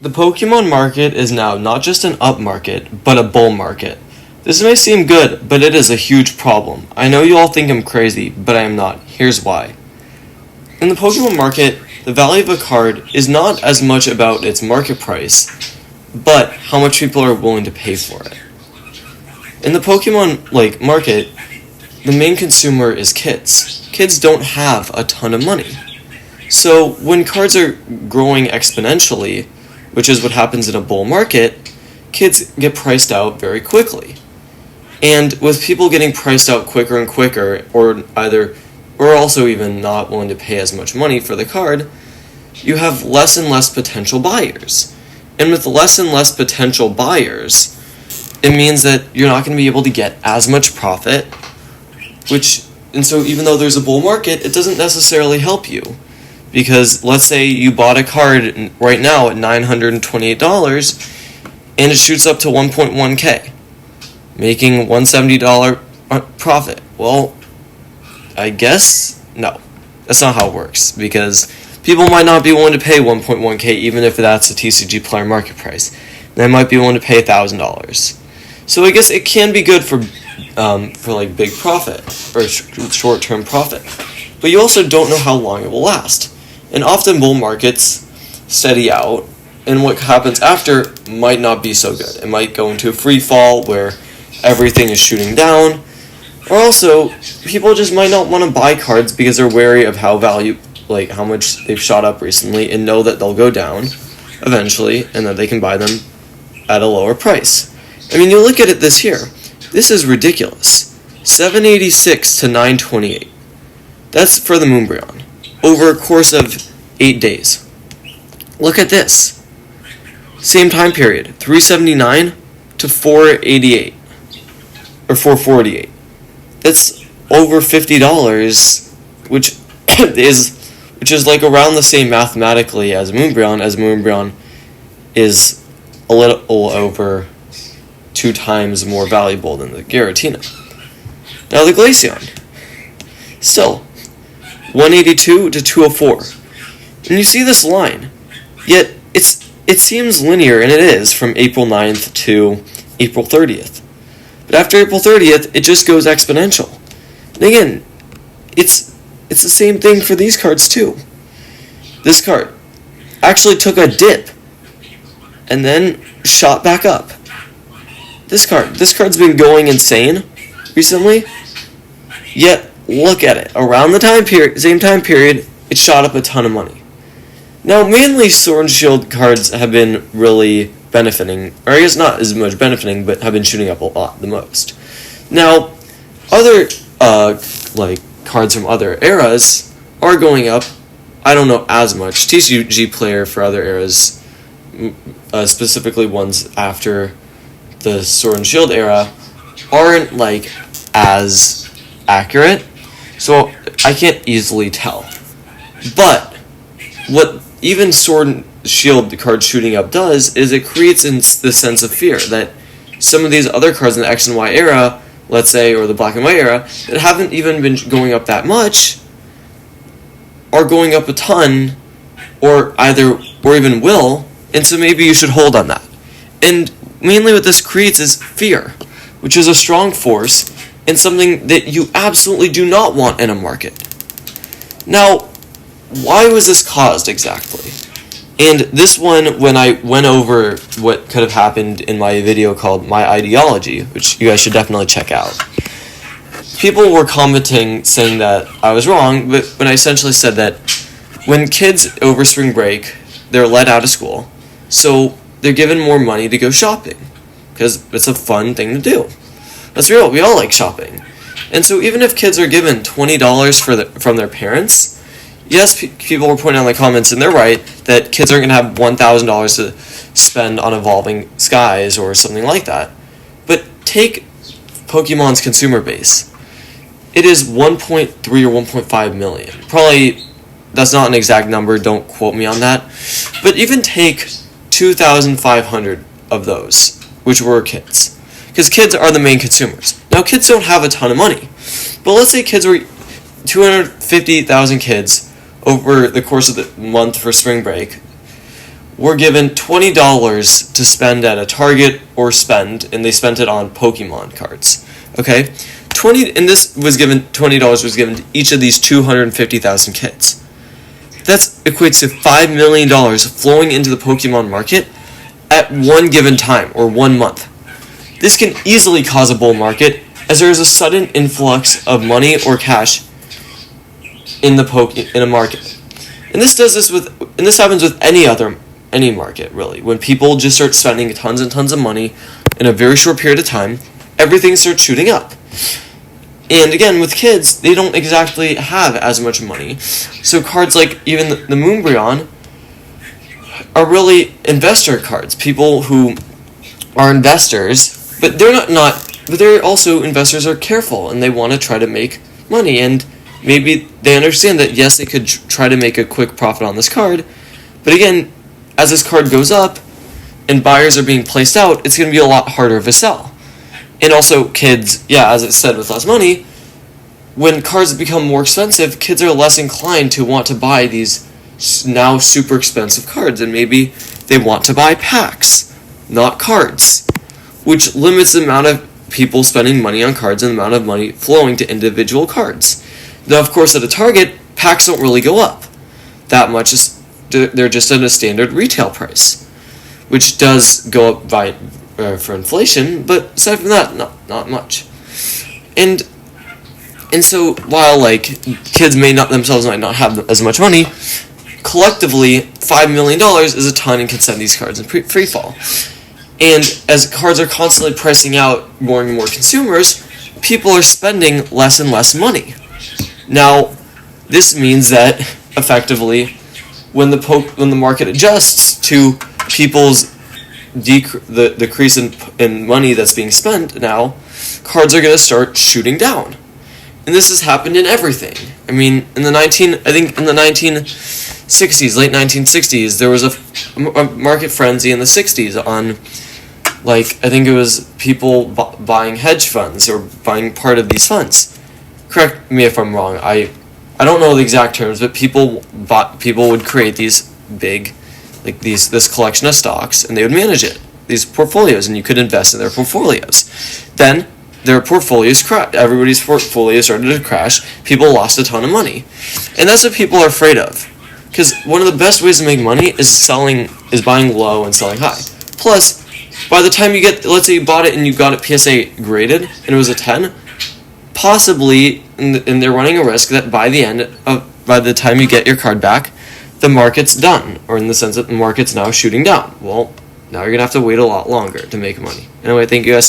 The Pokemon market is now not just an up market, but a bull market. This may seem good, but it is a huge problem. I know you all think I'm crazy, but I am not. Here's why. In the Pokemon market, the value of a card is not as much about its market price, but how much people are willing to pay for it. In the Pokemon market, the main consumer is kids. Kids don't have a ton of money. So when cards are growing exponentially, which is what happens in a bull market, kids get priced out very quickly. And with people getting priced out quicker and quicker, or also even not willing to pay as much money for the card, you have less and less potential buyers. And with less and less potential buyers, it means that you're not going to be able to get as much profit, and so even though there's a bull market, it doesn't necessarily help you. Because let's say you bought a card right now at $928 and it shoots up to 1.1K, making $170 profit. Well, I guess no. That's not how it works, because people might not be willing to pay 1.1K even if that's a TCG player market price. They might be willing to pay $1,000. So I guess it can be good for big profit or short-term profit. But you also don't know how long it will last. And often bull markets steady out, and what happens after might not be so good. It might go into a free fall where everything is shooting down, or also people just might not want to buy cards because they're wary of how much they've shot up recently, and know that they'll go down eventually, and that they can buy them at a lower price. I mean, you look at it this here. This is ridiculous. $786 to $928. That's for the Moonbryon, over a course of 8 days. Look at this. Same time period, $379 to $488, or $448. That's over $50, which is like around the same mathematically as Moonbryon, is a little over 2 times more valuable than the Giratina. Now the Glaceon, still $182 to $204. And you see this line, yet it seems linear, and it is, from April 9th to April 30th. But after April 30th, it just goes exponential. And again, it's the same thing for these cards too. This card actually took a dip and then shot back up. This card's been going insane recently, yet look at it. Around the same time period, it shot up a ton of money. Now, mainly Sword and Shield cards have been really benefiting, or I guess not as much benefiting, but have been shooting up a lot the most. Now, other cards from other eras are going up. I don't know as much. TCG player for other eras, specifically ones after the Sword and Shield era, aren't as accurate, so I can't easily tell. But what even Sword and Shield card shooting up does is it creates this sense of fear that some of these other cards in the X and Y era, let's say, or the Black and White era, that haven't even been going up that much, are going up a ton, or even will, and so maybe you should hold on that. And mainly what this creates is fear, which is a strong force and something that you absolutely do not want in a market. Now, why was this caused exactly? And this one, when I went over what could have happened in my video called My Ideology, which you guys should definitely check out, people were commenting saying that I was wrong, but when I essentially said that when kids over spring break, they're let out of school, so they're given more money to go shopping, because it's a fun thing to do. That's real, we all like shopping. And so even if kids are given $20 from their parents, yes, people were pointing out in the comments, and they're right, that kids aren't going to have $1,000 to spend on Evolving Skies or something like that. But take Pokemon's consumer base. It is 1.3 or 1.5 million. Probably, that's not an exact number, don't quote me on that. But even take 2,500 of those, which were kids. Because kids are the main consumers. Now, kids don't have a ton of money. But let's say kids were 250,000 kids over the course of the month for spring break. were given $20 to spend at a Target or spend, and they spent it on Pokemon cards. Okay, $20 was given to each of these 250,000 kids. That equates to $5 million flowing into the Pokemon market at one given time or 1 month. This can easily cause a bull market, as there is a sudden influx of money or cash in a market. And this happens with any market, really. When people just start spending tons and tons of money in a very short period of time, everything starts shooting up. And again, with kids, they don't exactly have as much money. So cards like even the Moonbryon are really investor cards. People who are investors, but but they're also investors are careful and they want to try to make money, and maybe they understand that yes, they could try to make a quick profit on this card, but again, as this card goes up and buyers are being placed out, it's going to be a lot harder to sell. And also kids, as it said, with less money, when cards become more expensive, kids are less inclined to want to buy these now super expensive cards, and maybe they want to buy packs, not cards, which limits the amount of people spending money on cards and the amount of money flowing to individual cards. Now, of course, at a Target, packs don't really go up that much. They're just at a standard retail price, which does go up for inflation, but aside from that, not much. And so while kids might not have as much money, collectively $5 million is a ton and can send these cards in free fall. And as cards are constantly pricing out more and more consumers, people are spending less and less money. Now, this means that effectively, when the market adjusts to people's the decrease in money that's being spent now, cards are going to start shooting down. And this has happened in everything. I mean, in the 1960s, late 1960s, there was a market frenzy in the 60s on, I think it was people buying hedge funds or buying part of these funds. Correct me if I'm wrong. I don't know the exact terms, but people would create these big, this collection of stocks, and they would manage it, these portfolios, and you could invest in their portfolios. Then their portfolios crashed. Everybody's portfolio started to crash. People lost a ton of money, and that's what people are afraid of. Because one of the best ways to make money is buying low and selling high. Plus, by the time let's say you bought it and you got it PSA graded and it was a 10, possibly, and they're running a risk that by the time you get your card back, the market's done, or in the sense that the market's now shooting down. Well, now you're going to have to wait a lot longer to make money. Anyway, thank you guys.